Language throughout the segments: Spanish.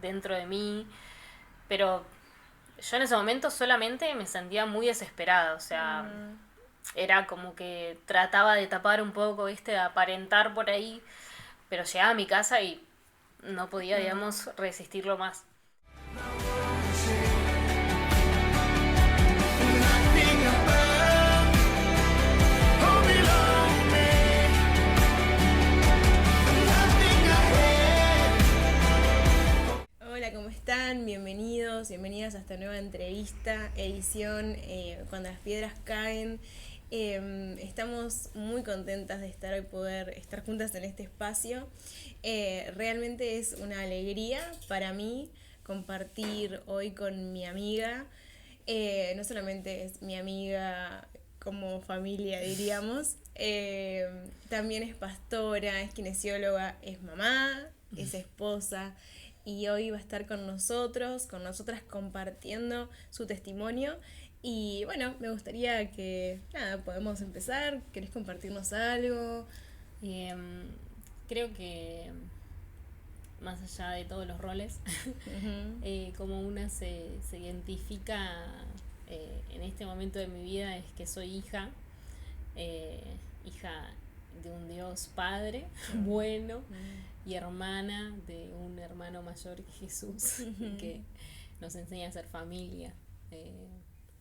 dentro de mí, pero yo en ese momento solamente me sentía muy desesperada, o sea, era como que trataba de tapar un poco, ¿viste? De aparentar por ahí, pero llegaba a mi casa y no podía, digamos, resistirlo más. Hola, ¿cómo están? Bienvenidos, bienvenidas a esta nueva entrevista, edición Cuando las piedras caen. Estamos muy contentas de estar hoy, poder estar juntas en este espacio. Realmente es una alegría para mí compartir hoy con mi amiga. No solamente es mi amiga como familia, diríamos, también es pastora, es kinesióloga, es mamá, es esposa y hoy va a estar con nosotras compartiendo su testimonio. Y bueno, me gustaría que, nada, podemos empezar. ¿Querés compartirnos algo? Eh, Creo que más allá de todos los roles, Ujú. como una se identifica en este momento de mi vida es que soy hija, eh, hija de un Dios Padre bueno y hermana de un hermano mayor que Jesús, que nos enseña a ser familia. Eh,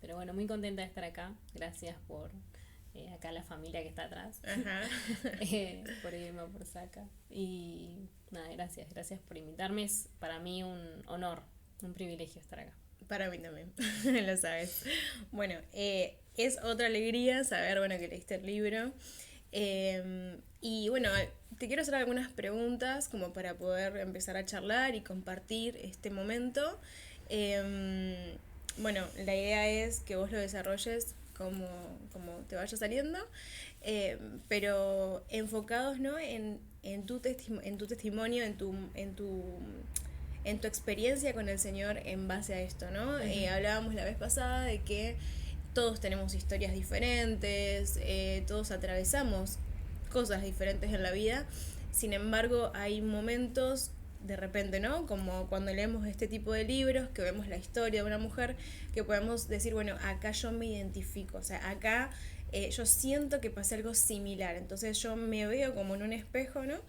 pero bueno, muy contenta de estar acá. Gracias por acá la familia que está atrás, Ajá. por Irma, por Saca. Y nada, gracias por invitarme. Es para mí un honor, un privilegio estar acá. Para mí también, lo sabes. Bueno, es otra alegría saber, bueno, que leíste el libro. Y bueno, te quiero hacer algunas preguntas como para poder empezar a charlar y compartir este momento. Bueno, la idea es que vos lo desarrolles como te vaya saliendo, pero enfocados, ¿no? En en tu testimonio, en tu experiencia con el Señor en base a esto, ¿no? Hablábamos la vez pasada de que todos tenemos historias diferentes, todos atravesamos cosas diferentes en la vida, sin embargo hay momentos de repente, ¿no? Como cuando leemos este tipo de libros, que vemos la historia de una mujer, que podemos decir, bueno, acá yo me identifico, o sea, acá yo siento que pasé algo similar, entonces yo me veo como en un espejo, ¿no?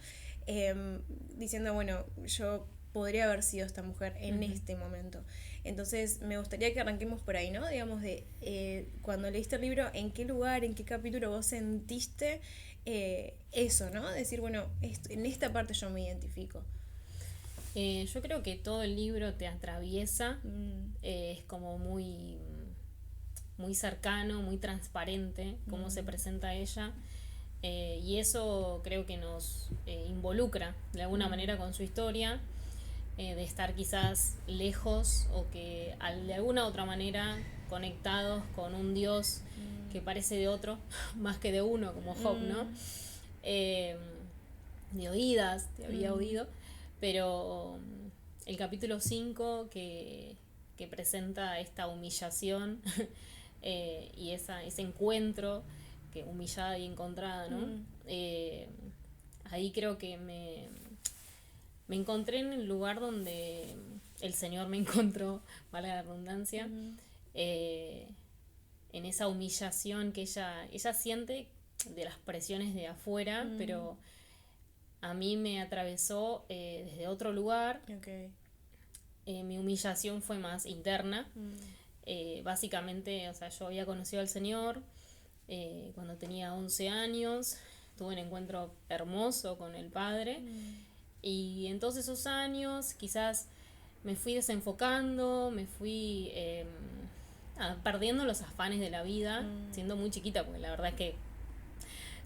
Diciendo, bueno, yo podría haber sido esta mujer en este momento. Entonces me gustaría que arranquemos por ahí, ¿no? Digamos, de cuando leíste el libro, ¿en qué lugar, en qué capítulo vos sentiste eso, ¿no? Decir, bueno, en esta parte yo me identifico. Yo creo que todo el libro te atraviesa, es como muy cercano, muy transparente cómo se presenta ella. Y eso creo que nos involucra de alguna manera con su historia, de estar quizás lejos o que de alguna otra manera conectados con un Dios que parece de otro, más que de uno, como Job, ¿no? Eh, de oídas, te había oído, pero el capítulo 5 que presenta esta humillación y ese encuentro, que humillada y encontrada, ¿no? Ahí creo que me encontré en el lugar donde el Señor me encontró, vale la redundancia, eh, en esa humillación que ella siente de las presiones de afuera, pero a mí me atravesó desde otro lugar. Okay. Mi humillación fue más interna. Básicamente, o sea, yo había conocido al Señor cuando tenía 11 años, tuve un encuentro hermoso con el Padre, y en todos esos años quizás me fui desenfocando, me fui perdiendo los afanes de la vida, siendo muy chiquita, porque la verdad es que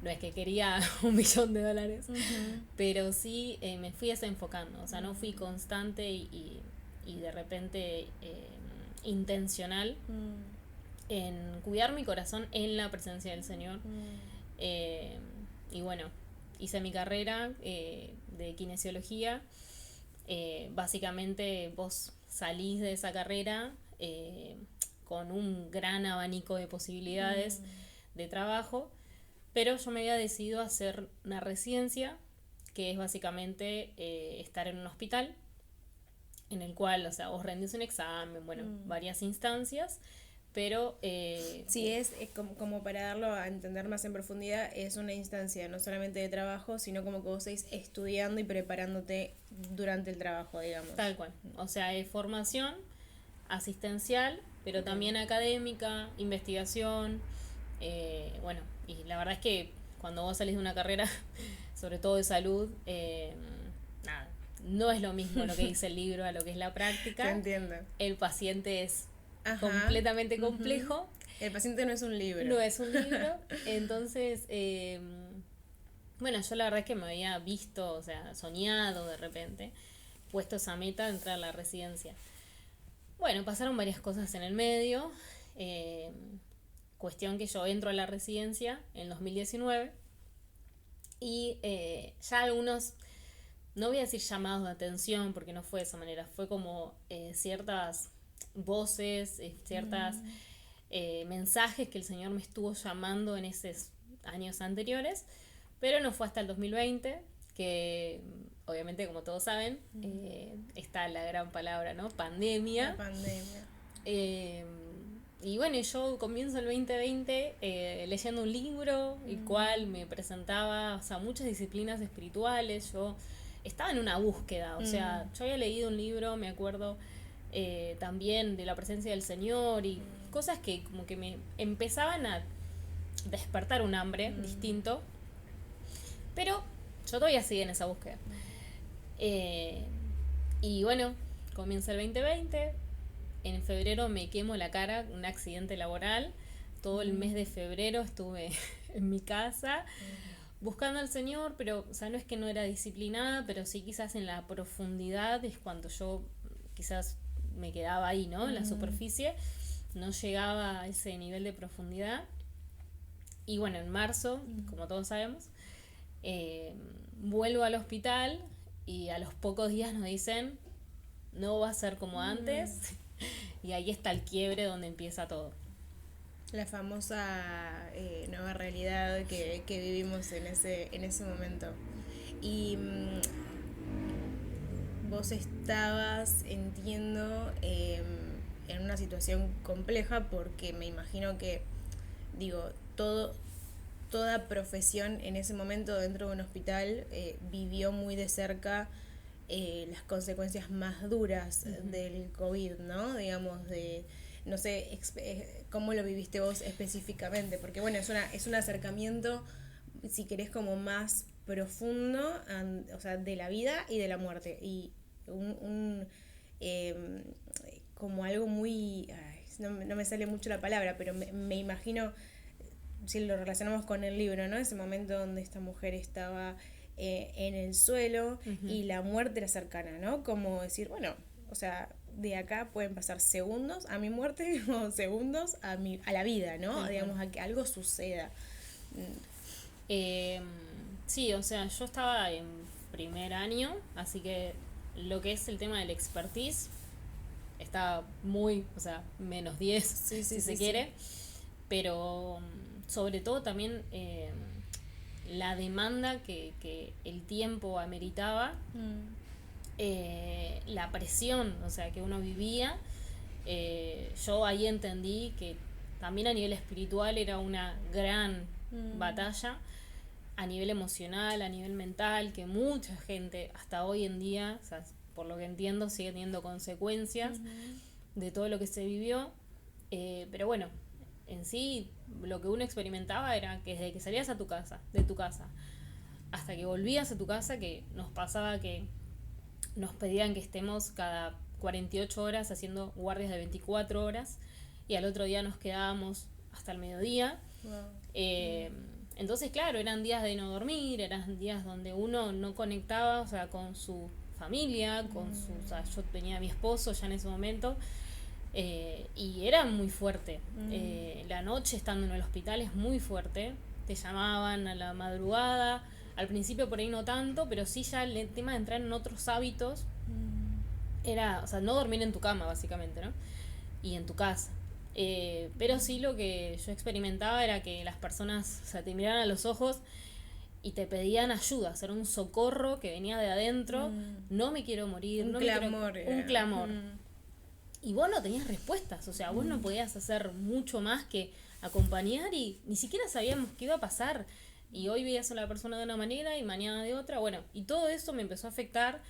no es que quería $1.000.000, pero sí me fui desenfocando, o sea, no fui constante y de repente intencional en cuidar mi corazón en la presencia del Señor. Eh, y bueno, hice mi carrera de kinesiología. Básicamente vos salís de esa carrera con un gran abanico de posibilidades de trabajo, pero yo me había decidido a hacer una residencia, que es básicamente estar en un hospital en el cual, o sea, vos rendís un examen, bueno, varias instancias, pero... Sí, es como para darlo a entender más en profundidad, es una instancia no solamente de trabajo, sino como que vos estés estudiando y preparándote durante el trabajo, digamos. Tal cual. O sea, es formación asistencial, pero también académica, investigación. Bueno, y la verdad es que cuando vos salís de una carrera, sobre todo de salud, nada, no es lo mismo lo que dice el libro a lo que es la práctica. Te entiendo. El paciente es Ajá. completamente complejo. El paciente no es un libro. No es un libro. Entonces, bueno, yo la verdad es que me había visto, o sea, soñado de repente, puesto esa meta de entrar a la residencia. Bueno, pasaron varias cosas en el medio. Cuestión que yo entro a la residencia en 2019 y ya algunos, no voy a decir llamados de atención porque no fue de esa manera, fue como ciertas voces, ciertas mensajes que el Señor me estuvo llamando en esos años anteriores, pero no fue hasta el 2020 que obviamente, como todos saben, está la gran palabra, ¿no? Pandemia. La pandemia. Y bueno, yo comienzo el 2020 leyendo un libro, el cual me presentaba, o sea, muchas disciplinas espirituales. Yo estaba en una búsqueda, o sea, yo había leído un libro, me acuerdo, también de la presencia del Señor y cosas que como que me empezaban a despertar un hambre distinto. Pero yo todavía seguí en esa búsqueda. Y bueno, comienza el 2020. En febrero me quemo la cara, un accidente laboral. Todo el mes de febrero estuve en mi casa buscando al Señor, pero, o sea, no es que no era disciplinada, pero sí quizás en la profundidad es cuando yo quizás me quedaba ahí, ¿no? En la superficie, no llegaba a ese nivel de profundidad. Y bueno, en marzo, como todos sabemos, vuelvo al hospital y a los pocos días nos dicen, no va a ser como antes. Y ahí está el quiebre donde empieza todo. La famosa nueva realidad que vivimos en ese momento. Y vos estabas, entiendo, en una situación compleja porque me imagino que, digo, toda profesión en ese momento dentro de un hospital vivió muy de cerca las consecuencias más duras del COVID, ¿no? Digamos, no sé cómo lo viviste vos específicamente, porque bueno, es un acercamiento, si querés, como más profundo, o sea, de la vida y de la muerte, y como algo muy, no me sale mucho la palabra, pero me imagino, si lo relacionamos con el libro, ¿no? Ese momento donde esta mujer estaba en el suelo y la muerte era cercana, ¿no? Como decir, bueno, o sea, de acá pueden pasar segundos a mi muerte o segundos a la vida, ¿no? Digamos, a que algo suceda. Sí, o sea, yo estaba en primer año, así que lo que es el tema del expertise estaba muy, o sea, menos 10, si se quiere, pero sobre todo también la demanda que el tiempo ameritaba, la presión, o sea, que uno vivía. Yo ahí entendí que también a nivel espiritual era una gran batalla, a nivel emocional, a nivel mental, que mucha gente hasta hoy en día, o sea, por lo que entiendo, sigue teniendo consecuencias de todo lo que se vivió. Pero bueno, en sí, lo que uno experimentaba era que desde que salías de tu casa, hasta que volvías a tu casa, que nos pasaba que nos pedían que estemos cada 48 horas haciendo guardias de 24 horas y al otro día nos quedábamos hasta el mediodía. Entonces, claro, eran días de no dormir, eran días donde uno no conectaba, o sea, con su familia, o sea, yo tenía a mi esposo ya en ese momento. Y era muy fuerte. La noche estando en el hospital es muy fuerte. Te llamaban a la madrugada. Al principio por ahí no tanto, pero sí ya el tema de entrar en otros hábitos era, o sea, no dormir en tu cama básicamente, ¿no? Y en tu casa. Pero sí lo que yo experimentaba era que las personas, o sea, te miraban a los ojos y te pedían ayuda, hacer un socorro que venía de adentro, no me quiero morir, Un no clamor. me quiero, un clamor. Y vos no tenías respuestas, o sea, vos no podías hacer mucho más que acompañar y ni siquiera sabíamos qué iba a pasar. Y hoy veías a la persona de una manera y mañana de otra, bueno, y todo eso me empezó a afectar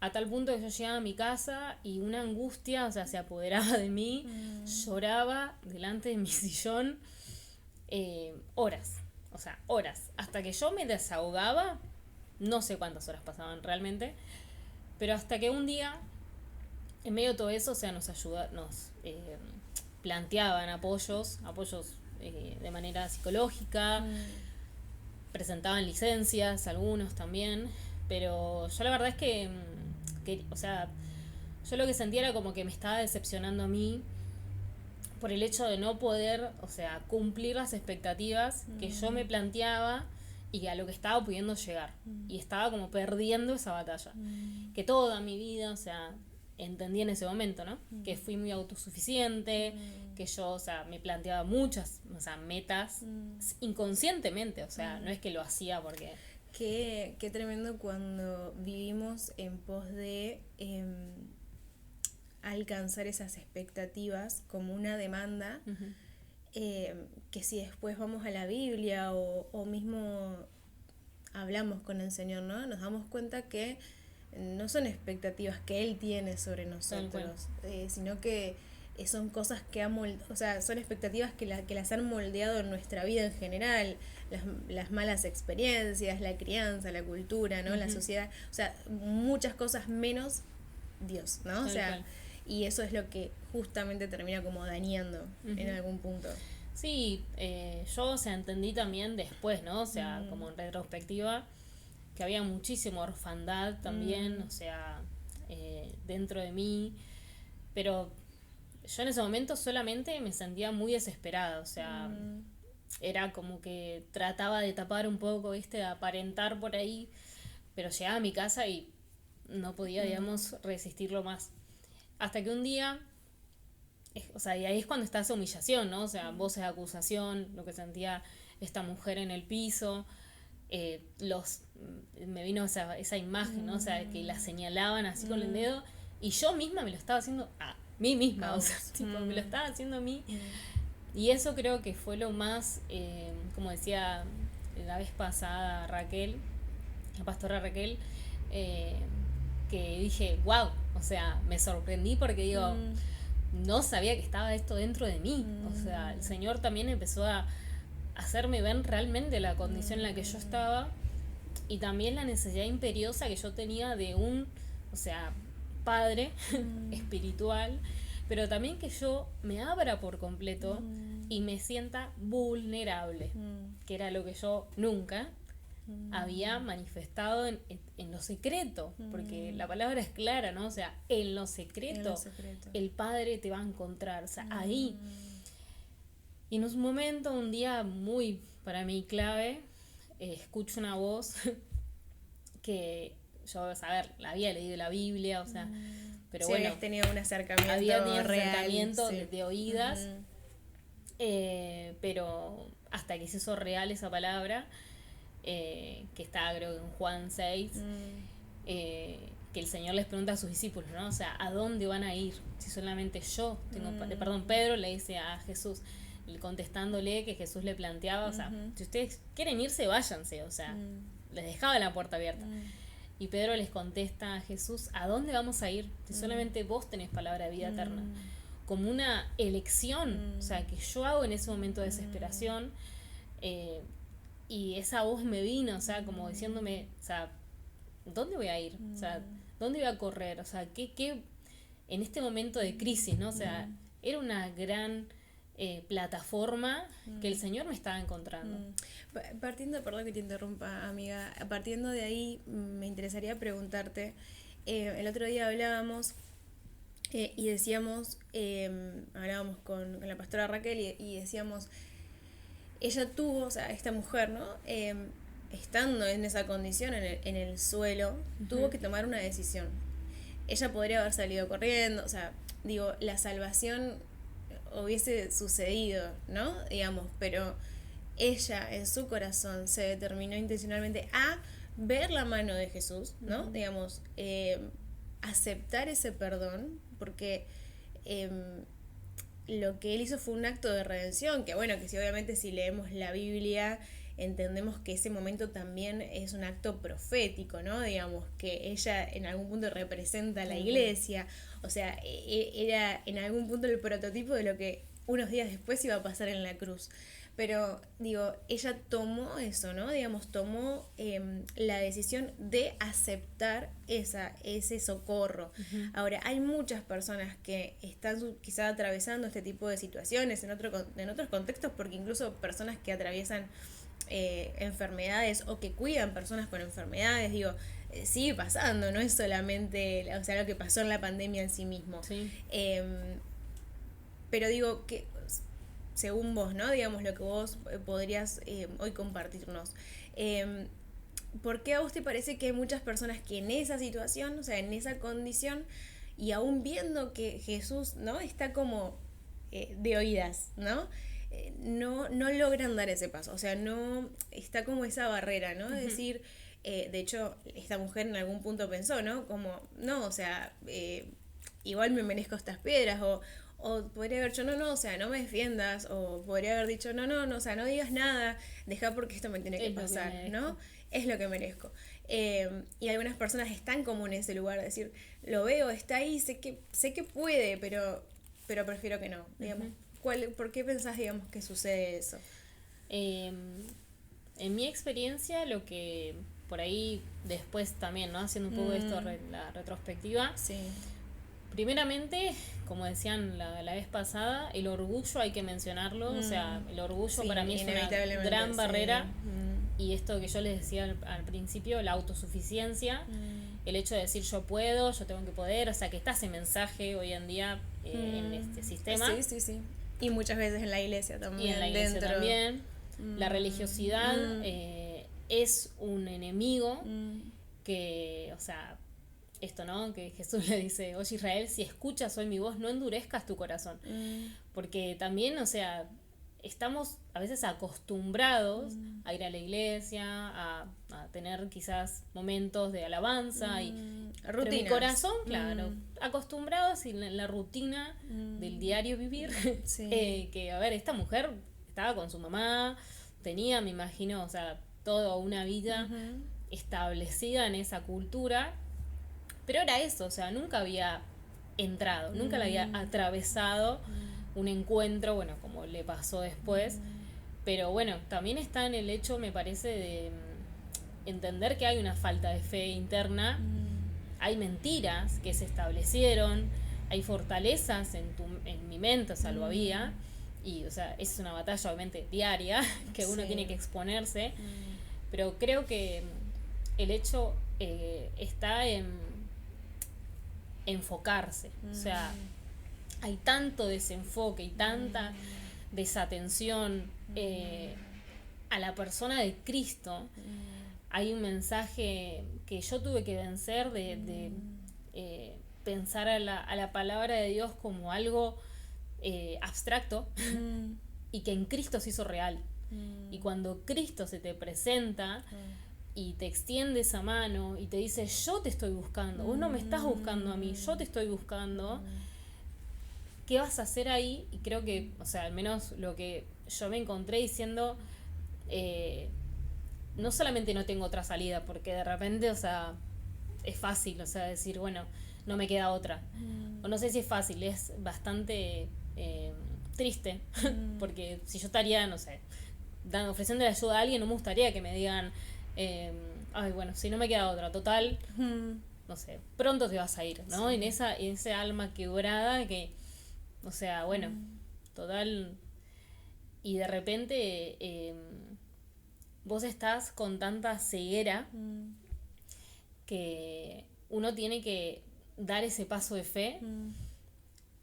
a tal punto que yo llegaba a mi casa y una angustia, o sea, se apoderaba de mí, lloraba delante de mi sillón horas, o sea, horas, hasta que yo me desahogaba, no sé cuántas horas pasaban realmente, pero hasta que un día, en medio de todo eso, o sea, nos planteaban apoyos de manera psicológica, presentaban licencias, algunos también, pero yo la verdad es que, o sea, yo lo que sentía era como que me estaba decepcionando a mí por el hecho de no poder, o sea, cumplir las expectativas que yo me planteaba y a lo que estaba pudiendo llegar. Y estaba como perdiendo esa batalla. Que toda mi vida, o sea, entendí en ese momento, ¿no? Que fui muy autosuficiente, que yo, o sea, me planteaba muchas, o sea, metas inconscientemente, o sea, no es que lo hacía porque... Qué tremendo cuando vivimos en pos de alcanzar esas expectativas como una demanda, que si después vamos a la Biblia o mismo hablamos con el Señor, ¿no? Nos damos cuenta que no son expectativas que Él tiene sobre nosotros, sino que son cosas que o sea, son expectativas que las han moldeado en nuestra vida en general, las malas experiencias, la crianza, la cultura, ¿no? La sociedad, o sea, muchas cosas menos Dios, ¿no? O sea, y eso es lo que justamente termina como dañando en algún punto. Sí, yo, o sea, entendí también después, ¿no? O sea, como en retrospectiva, que había muchísima orfandad también, o sea, dentro de mí, pero yo en ese momento solamente me sentía muy desesperada, o sea, era como que trataba de tapar un poco, ¿viste? De aparentar por ahí, pero llegaba a mi casa y no podía, digamos, resistirlo más. Hasta que un día, o sea, y ahí es cuando está esa humillación, ¿no? O sea, voces de acusación, lo que sentía esta mujer en el piso, me vino esa imagen, ¿no? O sea, que la señalaban así con el dedo y yo misma me lo estaba haciendo a mí misma, o sea, tipo, me lo estaba haciendo a mí. Y eso creo que fue lo más, como decía la vez pasada Raquel, la pastora Raquel, que dije, wow, o sea, me sorprendí porque digo, no sabía que estaba esto dentro de mí. O sea, el Señor también empezó a hacerme ver realmente la condición en la que yo estaba y también la necesidad imperiosa que yo tenía de un, o sea, padre espiritual, pero también que yo me abra por completo y me sienta vulnerable, que era lo que yo nunca había manifestado en lo secreto, porque la palabra es clara, ¿no? O sea, en lo secreto, el Padre te va a encontrar, o sea, ahí. Y en un momento, un día muy para mí clave, escucho una voz que yo, a ver, la había leído la Biblia, o sea, pero sí, bueno, habías tenido un acercamiento había tenido real, acercamiento sí. de oídas, pero hasta que se hizo real esa palabra, que está creo que en Juan 6, que el Señor les pregunta a sus discípulos, ¿no? O sea, ¿a dónde van a ir? Si solamente yo tengo perdón, Pedro le dice a Jesús, contestándole que Jesús le planteaba, o sea, si ustedes quieren irse, váyanse, o sea, les dejaba la puerta abierta. Y Pedro les contesta a Jesús, ¿a dónde vamos a ir? Si solamente vos tenés palabra de vida eterna. Como una elección, o sea, que yo hago en ese momento de desesperación, y esa voz me vino, o sea, como diciéndome, o sea, ¿dónde voy a ir? O sea, ¿dónde voy a correr? O sea, ¿qué en este momento de crisis, ¿no? O sea, era una gran plataforma que el Señor me estaba encontrando. Partiendo, perdón que te interrumpa, amiga, partiendo de ahí me interesaría preguntarte, el otro día hablábamos y decíamos, hablábamos con la pastora Raquel y decíamos, ella tuvo, o sea, esta mujer, ¿no? Estando en esa condición, en el suelo, tuvo que tomar una decisión. Ella podría haber salido corriendo, o sea, digo, la salvación hubiese sucedido, ¿no? Digamos, pero ella en su corazón se determinó intencionalmente a ver la mano de Jesús, ¿no? Digamos, aceptar ese perdón, porque lo que él hizo fue un acto de redención, que bueno, que si obviamente si leemos la Biblia entendemos que ese momento también es un acto profético, ¿no? Digamos, que ella en algún punto representa a la iglesia, o sea, era en algún punto el prototipo de lo que unos días después iba a pasar en la cruz. Pero, digo, ella tomó eso, ¿no? Digamos, tomó la decisión de aceptar ese socorro. Ahora, hay muchas personas que están quizá atravesando este tipo de situaciones en otros contextos, porque incluso personas que atraviesan enfermedades o que cuidan personas con enfermedades, digo, sigue pasando, no es solamente, o sea, lo que pasó en la pandemia en sí mismo. Sí. Pero digo que según vos, ¿no? Digamos lo que vos podrías hoy compartirnos. ¿Por qué a vos te parece que hay muchas personas que en esa situación, o sea, en esa condición, y aún viendo que Jesús, ¿no? Está como de oídas, ¿no? No logran dar ese paso, o sea, no está como esa barrera, ¿no? Es decir, de hecho, esta mujer en algún punto pensó, ¿no? Como, no, o sea, igual me merezco estas piedras, o podría haber dicho, no, o sea, no me defiendas, o podría haber dicho, no, o sea, no digas nada, deja porque esto me tiene que pasar, ¿no? Es lo que merezco. Y algunas personas están como en ese lugar, de decir, lo veo, está ahí, sé que puede, pero prefiero que no, digamos. ¿Por qué pensás, digamos, que sucede eso? En mi experiencia, lo que por ahí después también, ¿no? Haciendo un poco esto, la retrospectiva. Sí. Primeramente, como decían la vez pasada, el orgullo hay que mencionarlo. O sea, el orgullo para mí es una gran barrera. Y esto que yo les decía al principio, la autosuficiencia, el hecho de decir yo puedo, yo tengo que poder, o sea, que está ese mensaje hoy en día en este sistema. Sí. Y muchas veces en la iglesia también. Y en la iglesia también. La religiosidad es un enemigo que, o sea, esto, ¿no? Que Jesús le dice, oye Israel, si escuchas hoy mi voz, no endurezcas tu corazón. Porque también, o sea, estamos a veces acostumbrados a ir a la iglesia, a tener quizás momentos de alabanza y pero mi corazón, claro, acostumbrados en la rutina del diario vivir, que a ver, esta mujer estaba con su mamá, tenía, me imagino, o sea, toda una vida establecida en esa cultura, pero era eso, o sea, nunca había entrado, nunca la había atravesado un encuentro, bueno, como le pasó después, pero bueno, también está en el hecho, me parece, de entender que hay una falta de fe interna, hay mentiras que se establecieron, hay fortalezas en mi mente, o sea, lo había, y o sea, es una batalla obviamente diaria que uno tiene que exponerse, pero creo que el hecho está en enfocarse, o sea, hay tanto desenfoque y tanta desatención a la persona de Cristo. Hay un mensaje que yo tuve que vencer de pensar a la palabra de Dios como algo abstracto y que en Cristo se hizo real. Y cuando Cristo se te presenta y te extiende esa mano y te dice, yo te estoy buscando, vos no me estás buscando a mí, yo te estoy buscando, ¿qué vas a hacer ahí? Y creo que, o sea, al menos lo que yo me encontré diciendo, no solamente no tengo otra salida, porque de repente, o sea, es fácil, o sea, decir, bueno, no me queda otra. O no sé si es fácil, es bastante triste, porque si yo estaría, no sé, ofreciendo ayuda a alguien, no me gustaría que me digan, ay, bueno, si no me queda otra, total, no sé, pronto te vas a ir, ¿no? En ese alma quebrada que, o sea, bueno, total, y de repente vos estás con tanta ceguera que uno tiene que dar ese paso de fe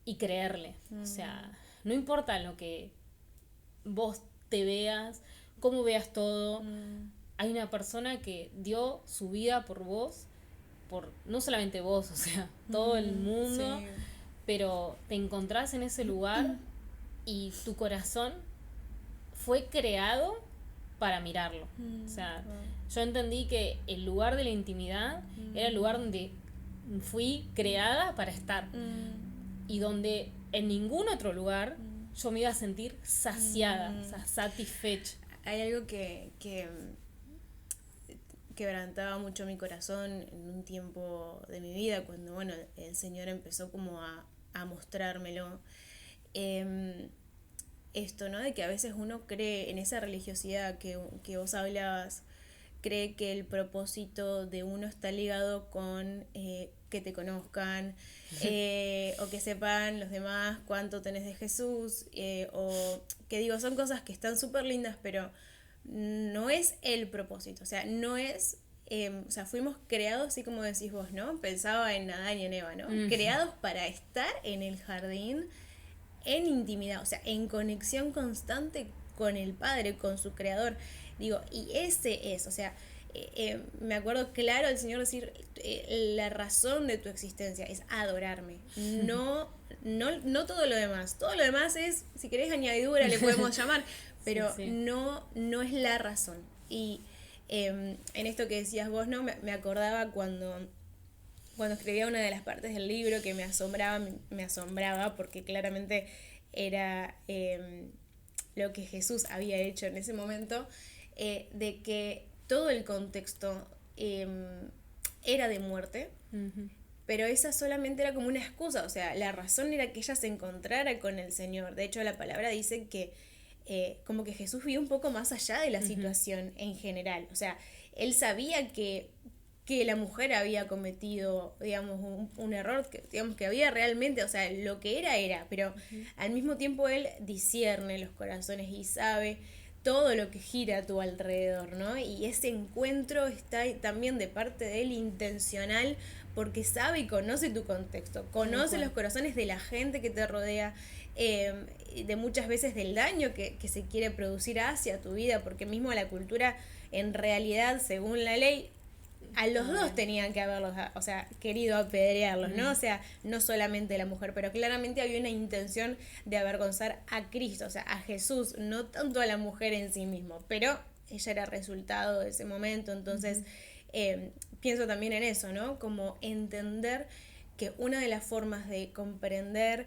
y creerle. O sea, no importa lo que vos te veas, cómo veas todo, hay una persona que dio su vida por vos, por no solamente vos, o sea, todo el mundo, pero te encontrás en ese lugar y tu corazón fue creado para mirarlo. O sea, yo entendí que el lugar de la intimidad era el lugar donde fui creada para estar. Y donde en ningún otro lugar yo me iba a sentir saciada, o sea, satisfecha. Hay algo que quebrantaba mucho mi corazón en un tiempo de mi vida, cuando, bueno, el Señor empezó como a mostrármelo. Esto, ¿no? De que a veces uno cree en esa religiosidad que vos hablabas, cree que el propósito de uno está ligado con que te conozcan o que sepan los demás cuánto tenés de Jesús, o que digo, son cosas que están súper lindas, pero no es el propósito, o sea, no es, o sea, fuimos creados, así como decís vos, ¿no? Pensaba en Adán y en Eva, ¿no? Creados para estar en el jardín en intimidad, o sea, en conexión constante con el Padre, con su Creador. Digo, y ese es, o sea, me acuerdo claro el Señor decir, la razón de tu existencia es adorarme, no todo lo demás. Todo lo demás es, si querés añadidura le podemos llamar, pero sí. No es la razón. Y en esto que decías vos, ¿no? Me acordaba cuando escribía una de las partes del libro que me asombraba porque claramente era lo que Jesús había hecho en ese momento, de que todo el contexto era de muerte, pero esa solamente era como una excusa, o sea, la razón era que ella se encontrara con el Señor. De hecho, la palabra dice que como que Jesús vio un poco más allá de la situación en general, o sea, él sabía que la mujer había cometido, digamos, un error, que había realmente, o sea, lo que era, pero al mismo tiempo él discierne los corazones y sabe todo lo que gira a tu alrededor, ¿no? Y ese encuentro está también de parte de él intencional, porque sabe y conoce tu contexto, conoce los corazones de la gente que te rodea, de muchas veces del daño que se quiere producir hacia tu vida, porque mismo la cultura, en realidad, según la ley, a los dos tenían que haberlos, o sea, querido apedrearlos, ¿no? O sea, no solamente la mujer, pero claramente había una intención de avergonzar a Cristo, o sea, a Jesús, no tanto a la mujer en sí mismo, pero ella era resultado de ese momento. Entonces, pienso también en eso, ¿no? Como entender que una de las formas de comprender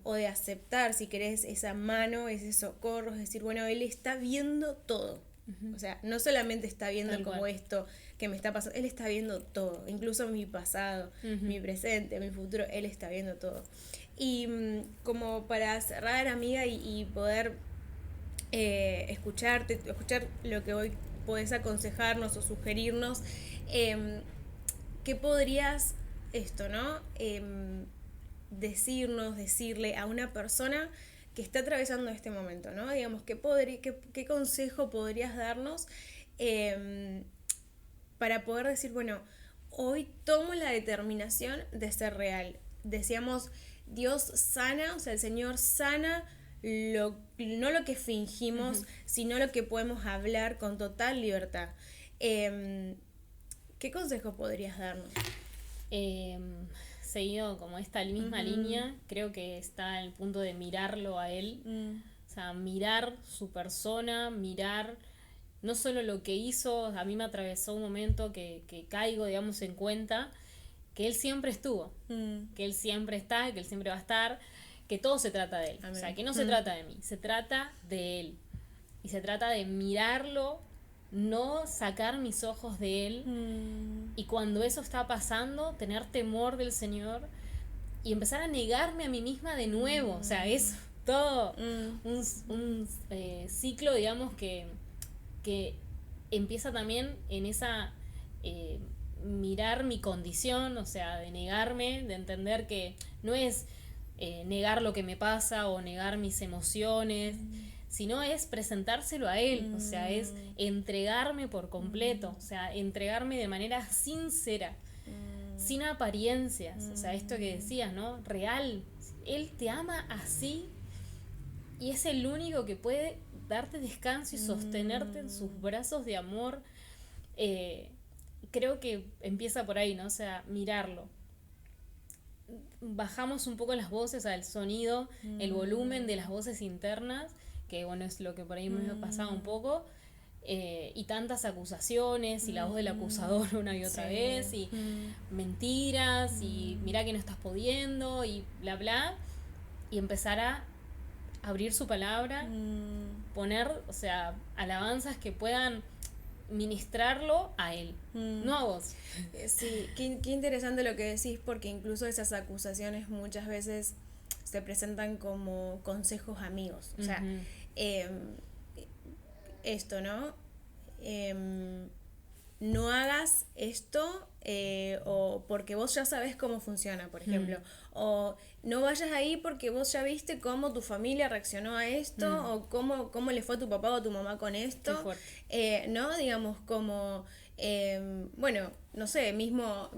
o de aceptar, si querés, esa mano, ese socorro, es decir, bueno, Él está viendo todo. O sea, no solamente está viendo tal como cual. Esto que me está pasando, Él está viendo todo, incluso mi pasado, mi presente, mi futuro, Él está viendo todo. Y como para cerrar, amiga, y poder escuchar lo que hoy podés aconsejarnos o sugerirnos, ¿qué podrías ¿no? Decirle a una persona que está atravesando este momento, ¿no? Digamos, ¿qué consejo podrías darnos para poder decir, bueno, hoy tomo la determinación de ser real? Decíamos, Dios sana, o sea, el Señor sana no lo que fingimos, sino lo que podemos hablar con total libertad. ¿Qué consejo podrías darnos? Seguido como esta misma línea, creo que está el punto de mirarlo a él, o sea, mirar su persona, mirar no solo lo que hizo. A mí me atravesó un momento que caigo, digamos, en cuenta que él siempre estuvo, que él siempre está, que él siempre va a estar, que todo se trata de él. Amén. O sea, que no se trata de mí, se trata de él, y se trata de mirarlo, no sacar mis ojos de él, y cuando eso está pasando, tener temor del Señor y empezar a negarme a mí misma de nuevo. O sea, es todo un ciclo, digamos, que empieza también en esa mirar mi condición, o sea, de negarme, de entender que no es negar lo que me pasa o negar mis emociones, sino es presentárselo a él, o sea, es entregarme por completo, o sea, entregarme de manera sincera, sin apariencias, o sea, esto que decías, ¿no? Real. Él te ama así y es el único que puede darte descanso y sostenerte en sus brazos de amor. Creo que empieza por ahí, ¿no? O sea, mirarlo. Bajamos un poco las voces, al sonido, el volumen de las voces internas, que bueno, es lo que por ahí me ha pasado un poco, y tantas acusaciones y la voz del acusador una y otra vez y mentiras y mira que no estás pudiendo y bla bla, y empezar a abrir su palabra, poner, o sea, alabanzas que puedan ministrarlo a él, no a vos. Sí, qué interesante lo que decís, porque incluso esas acusaciones muchas veces se presentan como consejos amigos. O sea, esto, ¿no? No hagas esto o porque vos ya sabés cómo funciona, por ejemplo. O no vayas ahí porque vos ya viste cómo tu familia reaccionó a esto o cómo le fue a tu papá o a tu mamá con esto. ¿No? Digamos, como... bueno, no sé, mismo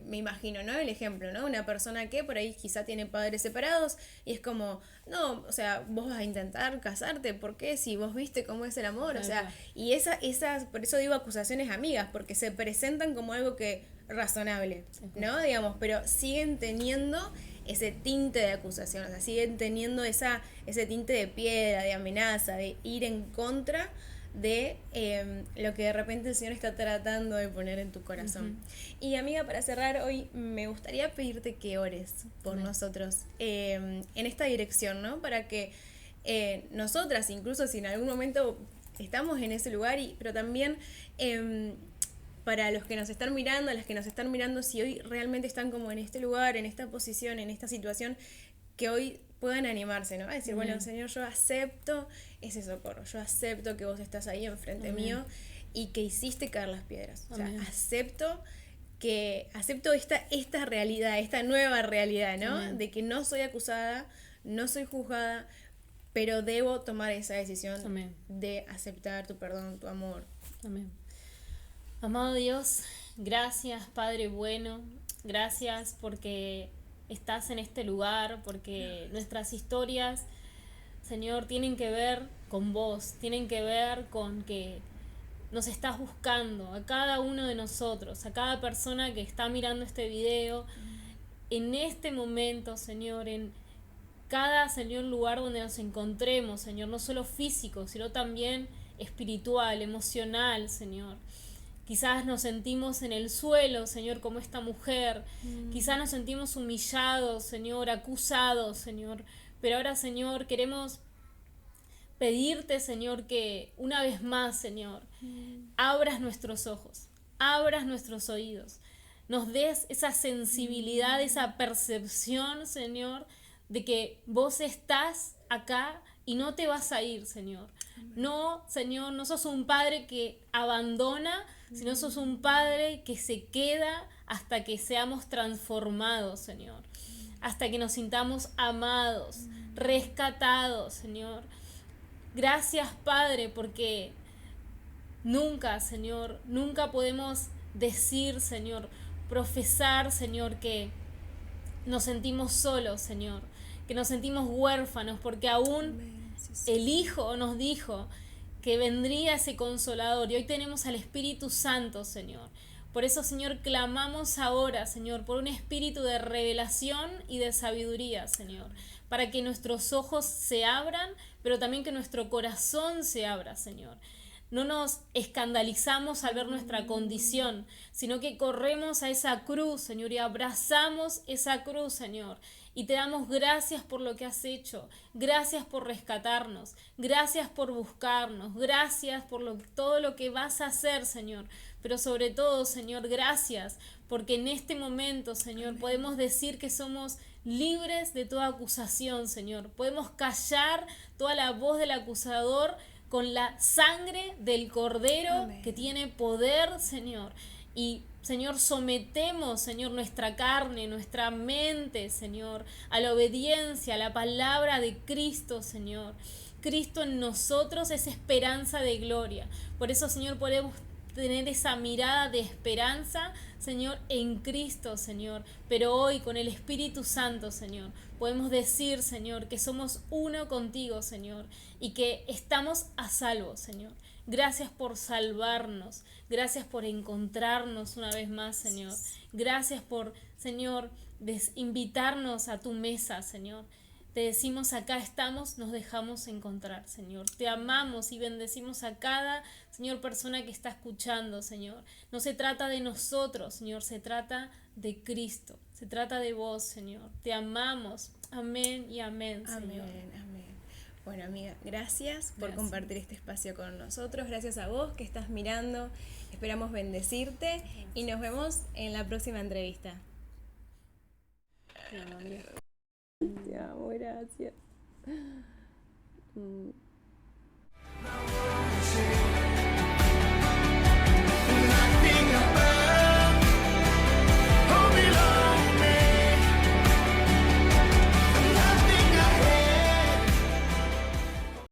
me imagino, ¿no? El ejemplo, ¿no? Una persona que por ahí quizá tiene padres separados y es como, no, o sea, vos vas a intentar casarte, ¿por qué? Si vos viste cómo es el amor, o sea, y esas, por eso digo acusaciones amigas, porque se presentan como algo que razonable, ¿no? Digamos, pero siguen teniendo ese tinte de acusación, o sea, siguen teniendo ese tinte de piedra, de amenaza, de ir en contra de lo que de repente el Señor está tratando de poner en tu corazón. Y amiga, para cerrar hoy me gustaría pedirte que ores por nosotros en esta dirección, ¿no? Para que nosotras, incluso si en algún momento estamos en ese lugar, pero también para los que nos están mirando, a las que nos están mirando, si hoy realmente están como en este lugar, en esta posición, en esta situación, que hoy puedan animarse, ¿no? A decir, bueno, Señor, yo acepto ese socorro, yo acepto que vos estás ahí enfrente mío y que hiciste caer las piedras. O sea, acepto esta realidad, esta nueva realidad, ¿no? De que no soy acusada, no soy juzgada, pero debo tomar esa decisión de aceptar tu perdón, tu amor. Amén. Amado Dios, gracias, Padre bueno, gracias porque estás en este lugar, porque nuestras historias, Señor, tienen que ver con vos, tienen que ver con que nos estás buscando a cada uno de nosotros, a cada persona que está mirando este video, en este momento, Señor, en cada, Señor, lugar donde nos encontremos, Señor, no solo físico, sino también espiritual, emocional, Señor. Quizás nos sentimos en el suelo, Señor, como esta mujer. Quizás nos sentimos humillados, Señor, acusados, Señor. Pero ahora, Señor, queremos pedirte, Señor, que una vez más, Señor, abras nuestros ojos, abras nuestros oídos. Nos des esa sensibilidad, esa percepción, Señor, de que vos estás acá y no te vas a ir, Señor. No, Señor, no sos un padre que abandona, sino sos un Padre que se queda hasta que seamos transformados, Señor. Hasta que nos sintamos amados, rescatados, Señor. Gracias, Padre, porque nunca, Señor, nunca podemos decir, Señor, profesar, Señor, que nos sentimos solos, Señor, que nos sentimos huérfanos, porque aún el Hijo nos dijo que vendría ese Consolador, y hoy tenemos al Espíritu Santo, Señor. Por eso, Señor, clamamos ahora, Señor, por un espíritu de revelación y de sabiduría, Señor, para que nuestros ojos se abran, pero también que nuestro corazón se abra, Señor. No nos escandalizamos al ver nuestra condición, sino que corremos a esa cruz, Señor, y abrazamos esa cruz, Señor. Y te damos gracias por lo que has hecho, gracias por rescatarnos, gracias por buscarnos, gracias por todo lo que vas a hacer, Señor. Pero sobre todo, Señor, gracias porque en este momento, Señor, podemos decir que somos libres de toda acusación, Señor. Podemos callar toda la voz del acusador con la sangre del Cordero que tiene poder, Señor. Y, Señor, sometemos, Señor, nuestra carne, nuestra mente, Señor, a la obediencia, a la palabra de Cristo, Señor. Cristo en nosotros es esperanza de gloria. Por eso, Señor, podemos tener esa mirada de esperanza, Señor, en Cristo, Señor. Pero hoy, con el Espíritu Santo, Señor, podemos decir, Señor, que somos uno contigo, Señor, y que estamos a salvo, Señor. Gracias por salvarnos, gracias por encontrarnos una vez más, Señor. Gracias por, Señor, invitarnos a tu mesa, Señor. te decimos acá estamos, nos dejamos encontrar, Señor. Te amamos y bendecimos a cada, Señor, persona que está escuchando, Señor. No se trata de nosotros, Señor, se trata de Cristo, se trata de vos, Señor. Te amamos. Amén y amén, Señor. Amén, amén. Bueno, amiga, gracias por compartir este espacio con nosotros. Gracias a vos que estás mirando. Esperamos bendecirte y nos vemos en la próxima entrevista. Te amo, amiga. Te amo, gracias.